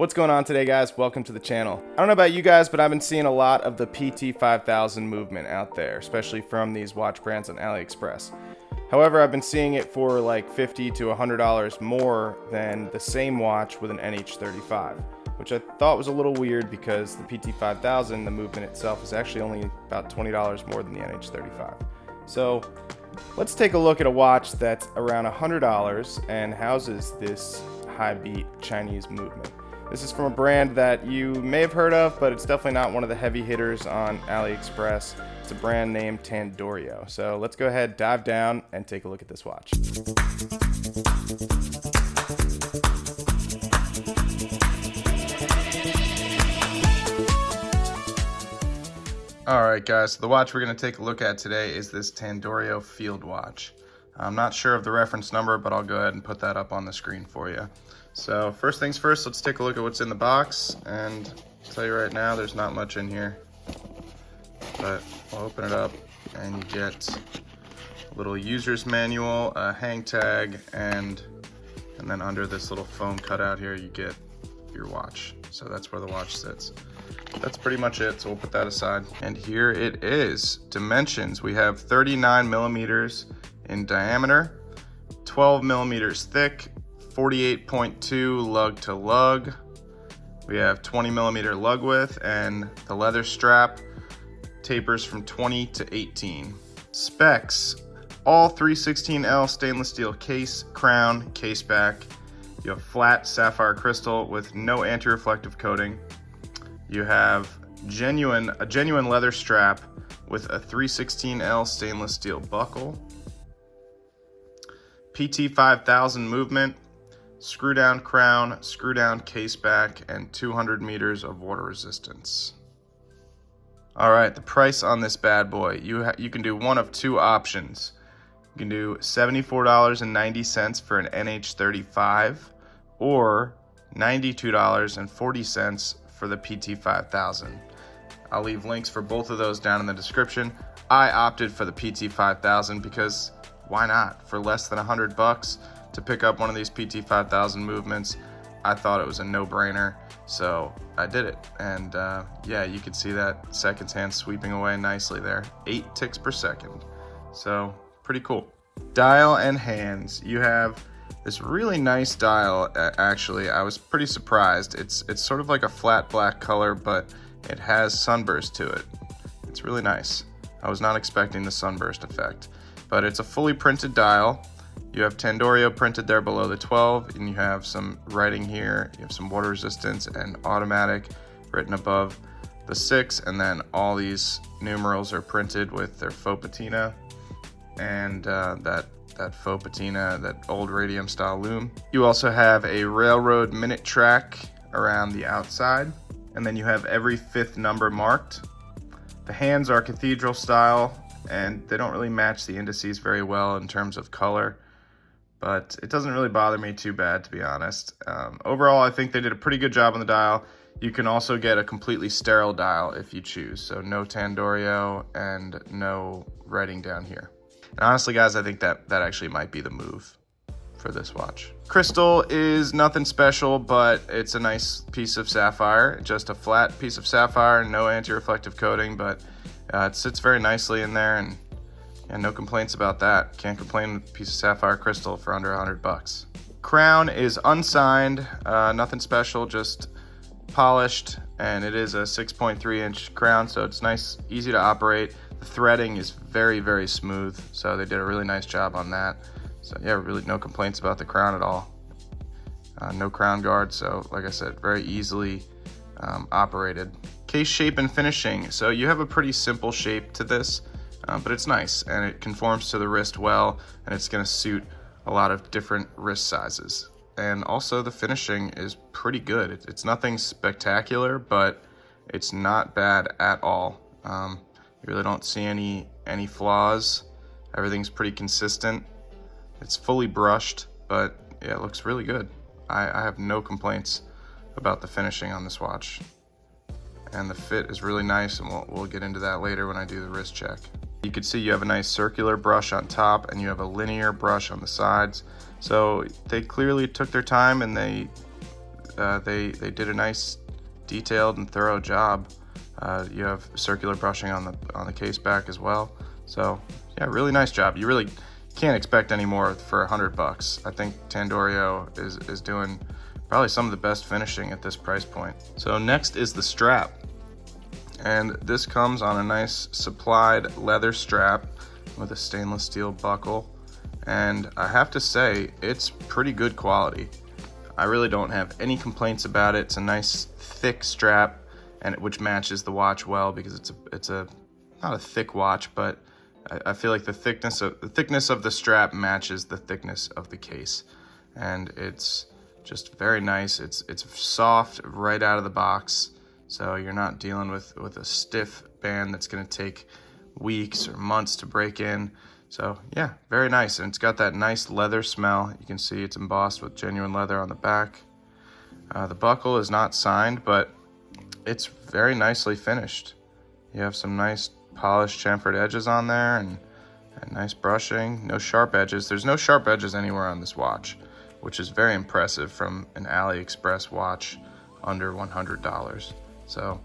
What's going on today, guys? Welcome to the channel. I don't know about you guys, but I've been seeing a lot of the PT5000 movement out there, especially from these watch brands on AliExpress. However, I've been seeing it for like $50 to $100 more than the same watch with an NH35, which I thought was a little weird because the PT5000, the movement itself, is actually only about $20 more than the NH35. So let's take a look at a watch that's around $100 and houses this high beat Chinese movement. This is from a brand that you may have heard of, but it's definitely not one of the heavy hitters on AliExpress. It's a brand named Tandorio. So let's go ahead, dive down, and take a look at this watch. Alright guys, so the watch we're going to take a look at today is this Tandorio field watch. I'm not sure of the reference number, but I'll go ahead and put that up on the screen for you. So first things first, let's take a look at what's in the box, and I'll tell you right now there's not much in here, but we'll open it up and you get a little user's manual, a hang tag, and then under this little foam cutout here you get your watch. So that's where the watch sits. That's pretty much it, so we'll put that aside. And here it is. Dimensions, we have 39 millimeters in diameter, 12 millimeters thick, 48.2 lug to lug. We have 20 millimeter lug width, and the leather strap tapers from 20 to 18. Specs, all 316L stainless steel case, crown, case back. You have flat sapphire crystal with no anti-reflective coating. You have a genuine leather strap with a 316L stainless steel buckle. PT5000 movement, screw down crown, screw down case back, and 200 meters of water resistance. All right, the price on this bad boy, you can do one of two options. You can do $74.90 for an NH35 or $92.40 for the PT5000. I'll leave links for both of those down in the description. I opted for the PT5000 because why not? For less than $100 to pick up one of these PT5000 movements, I thought it was a no-brainer, so I did it. And yeah, you can see that seconds hand sweeping away nicely there. 8 ticks per second, so pretty cool. Dial and hands, you have this really nice dial. Actually, I was pretty surprised. It's sort of like a flat black color, but it has sunburst to it. It's really nice. I was not expecting the sunburst effect, but it's a fully printed dial. You have Tandorio printed there below the 12, and you have some writing here. You have some water resistance and automatic written above the 6, and then all these numerals are printed with their faux patina and that faux patina, that old radium style loom. You also have a railroad minute track around the outside, and then you have every 5th number marked. The hands are cathedral style, and they don't really match the indices very well in terms of color, but it doesn't really bother me too bad, to be honest. Overall, I think they did a pretty good job on the dial. You can also get a completely sterile dial if you choose, so no Tandorio and no writing down here. And honestly, guys, I think that actually might be the move for this watch. Crystal is nothing special, but it's a nice piece of sapphire, just a flat piece of sapphire, no anti-reflective coating, but it sits very nicely in there, and no complaints about that. Can't complain with a piece of sapphire crystal for under $100. Crown is unsigned, nothing special, just polished, and it is a 6.3 inch crown, so it's nice, easy to operate. The threading is very, very smooth, so they did a really nice job on that. So yeah, really no complaints about the crown at all. No crown guard, so like I said, very easily operated. Case shape and finishing. So you have a pretty simple shape to this, but it's nice, and it conforms to the wrist well, and it's gonna suit a lot of different wrist sizes. And also the finishing is pretty good. It's nothing spectacular, but it's not bad at all. You really don't see any flaws. Everything's pretty consistent. It's fully brushed, but yeah, it looks really good. I have no complaints about the finishing on this watch. And the fit is really nice, and we'll get into that later when I do the wrist check. You can see you have a nice circular brush on top, and you have a linear brush on the sides. So they clearly took their time, and they they did a nice, detailed and thorough job. You have circular brushing on the case back as well. So yeah, really nice job. You really can't expect any more for $100. I think Tandorio is doing probably some of the best finishing at this price point. So next is the strap. And this comes on a nice supplied leather strap with a stainless steel buckle. And I have to say, it's pretty good quality. I really don't have any complaints about it. It's a nice thick strap, and which matches the watch well because it's a not a thick watch, but I feel like the thickness of the strap matches the thickness of the case, and it's just very nice. It's soft right out of the box, so you're not dealing with a stiff band that's going to take weeks or months to break in. So yeah, very nice, and it's got that nice leather smell. You can see it's embossed with genuine leather on the back. The buckle is not signed, but it's very nicely finished. You have some nice polished chamfered edges on there and nice brushing. No sharp edges. There's no sharp edges anywhere on this watch, which is very impressive from an AliExpress watch under $100. So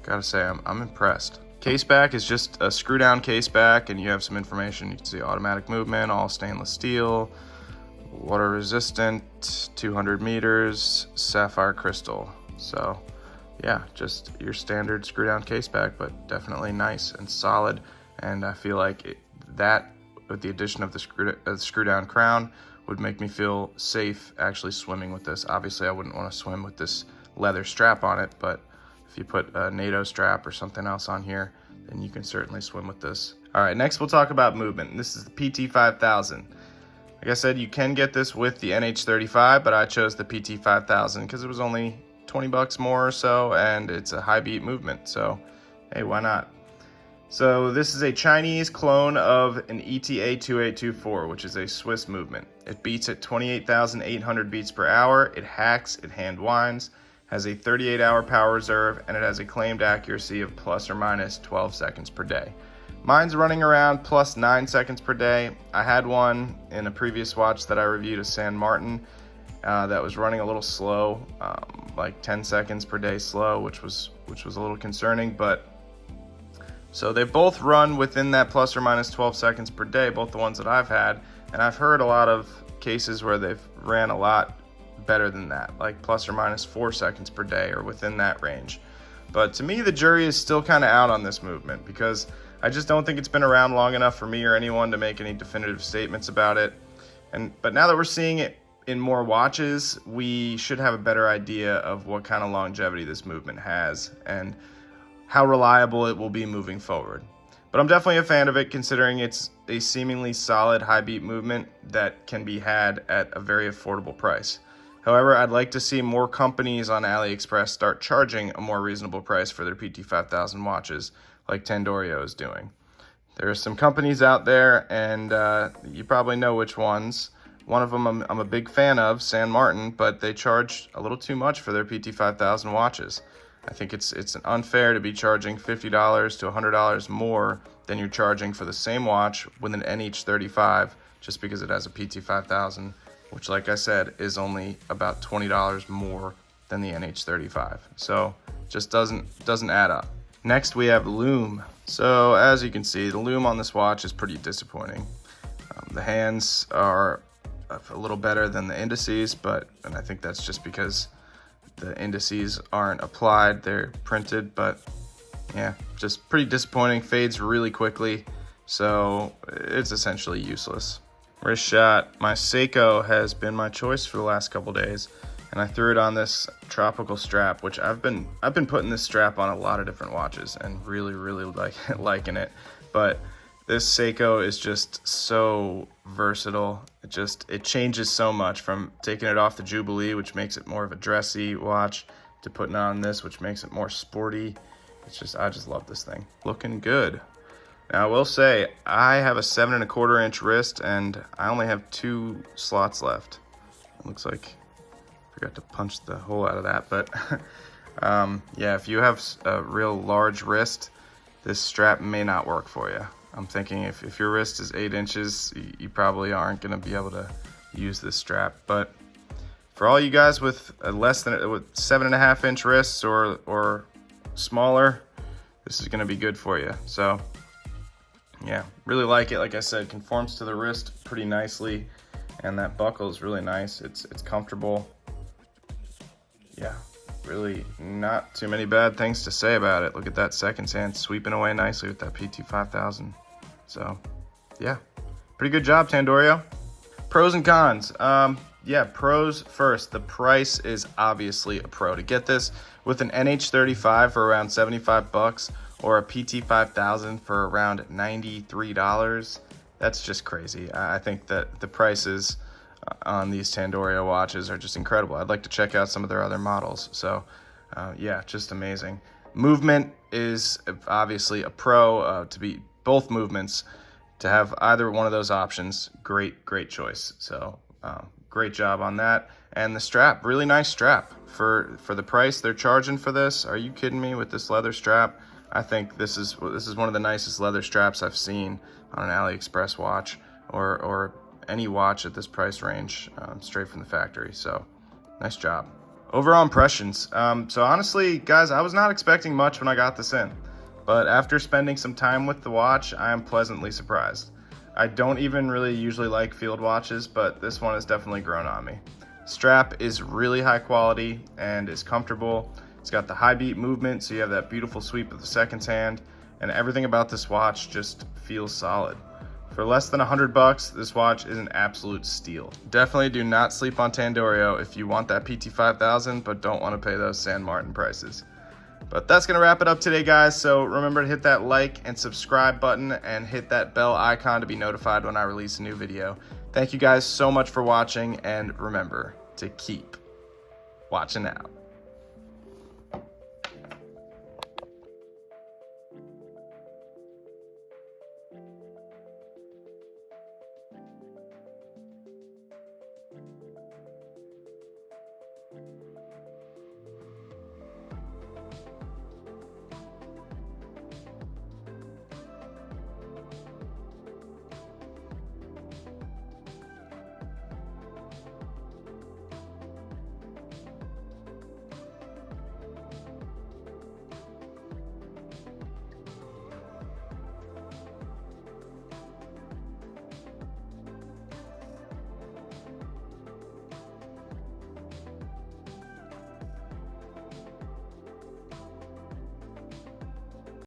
gotta say, I'm impressed. Case back is just a screw down case back, and you have some information. You can see automatic movement, all stainless steel, water resistant, 200 meters, sapphire crystal. So yeah, just your standard screw down case back, but definitely nice and solid. And I feel like that, with the addition of the screw down crown, would make me feel safe actually swimming with this. Obviously I wouldn't want to swim with this leather strap on it, but if you put a NATO strap or something else on here, then you can certainly swim with this. All right, next we'll talk about movement. This is the PT5000. Like I said, you can get this with the NH35, but I chose the PT5000 because it was only $20 more or so, and it's a high beat movement, so hey, why not? So this is a Chinese clone of an ETA 2824, which is a Swiss movement. It beats at 28,800 beats per hour, it hacks, it hand winds, has a 38-hour power reserve, and it has a claimed accuracy of plus or minus 12 seconds per day. Mine's running around plus 9 seconds per day. I had one in a previous watch that I reviewed, a San Martin, that was running a little slow, like 10 seconds per day slow, which was a little concerning. But so they both run within that plus or minus 12 seconds per day, both the ones that I've had, and I've heard a lot of cases where they've ran a lot better than that, like plus or minus 4 seconds per day or within that range. But to me, the jury is still kind of out on this movement because I just don't think it's been around long enough for me or anyone to make any definitive statements about it. But now that we're seeing it in more watches, we should have a better idea of what kind of longevity this movement has and how reliable it will be moving forward. But I'm definitely a fan of it, considering it's a seemingly solid high beat movement that can be had at a very affordable price. However, I'd like to see more companies on AliExpress start charging a more reasonable price for their PT5000 watches, like Tandorio is doing. There are some companies out there, and you probably know which ones. One of them I'm a big fan of, San Martin, but they charge a little too much for their PT5000 watches. I think it's unfair to be charging $50 to $100 more than you're charging for the same watch with an NH35 just because it has a PT5000, which, like I said, is only about $20 more than the NH35. So just doesn't add up. Next we have lume. So as you can see, the lume on this watch is pretty disappointing. The hands are a little better than the indices, and I think that's just because the indices aren't applied, they're printed, but yeah, just pretty disappointing. Fades really quickly, so it's essentially useless. Wrist shot. My Seiko has been my choice for the last couple days, and I threw it on this tropical strap, which I've been putting this strap on a lot of different watches and really liking it. But this Seiko is just so versatile. It changes so much, from taking it off the Jubilee, which makes it more of a dressy watch, to putting on this, which makes it more sporty. I just love this thing. Looking good. Now I will say, I have a 7 1/4 inch wrist, and I only have 2 slots left. It looks like I forgot to punch the hole out of that, but yeah, if you have a real large wrist, this strap may not work for you. I'm thinking if your wrist is 8 inches, you probably aren't going to be able to use this strap, but For all you guys with less than with 7.5 inch wrists or smaller, this is going to be good for you. So yeah, really like it. Like I said, conforms to the wrist pretty nicely, and that buckle is really nice. It's comfortable. Yeah, really not too many bad things to say about it. Look at that second hand sweeping away nicely with that PT5000. So yeah, pretty good job, Tandorio. Pros and cons. Yeah, pros first. The price is obviously a pro. To get this with an NH35 for around 75 bucks or a PT5000 for around $93, that's just crazy. I think that the prices on these Tandorio watches are just incredible. I'd like to check out some of their other models. So yeah, just amazing. Movement is obviously a pro. To be both movements, to have either one of those options, great choice. So great job on that. And the strap, really nice strap for the price they're charging for this. Are you kidding me with this leather strap? I think this is one of the nicest leather straps I've seen on an AliExpress watch or any watch at this price range, straight from the factory. So nice job. Overall impressions. So honestly, guys, I was not expecting much when I got this in, but after spending some time with the watch, I am pleasantly surprised. I don't even really usually like field watches, but this one has definitely grown on me. Strap is really high quality and is comfortable. It's got the high beat movement, so you have that beautiful sweep of the second hand, and everything about this watch just feels solid. For less than 100 bucks, this watch is an absolute steal. Definitely do not sleep on Tandorio if you want that PT5000, but don't want to pay those San Martin prices. But that's going to wrap it up today, guys. So remember to hit that like and subscribe button and hit that bell icon to be notified when I release a new video. Thank you guys so much for watching, and remember to keep watching out.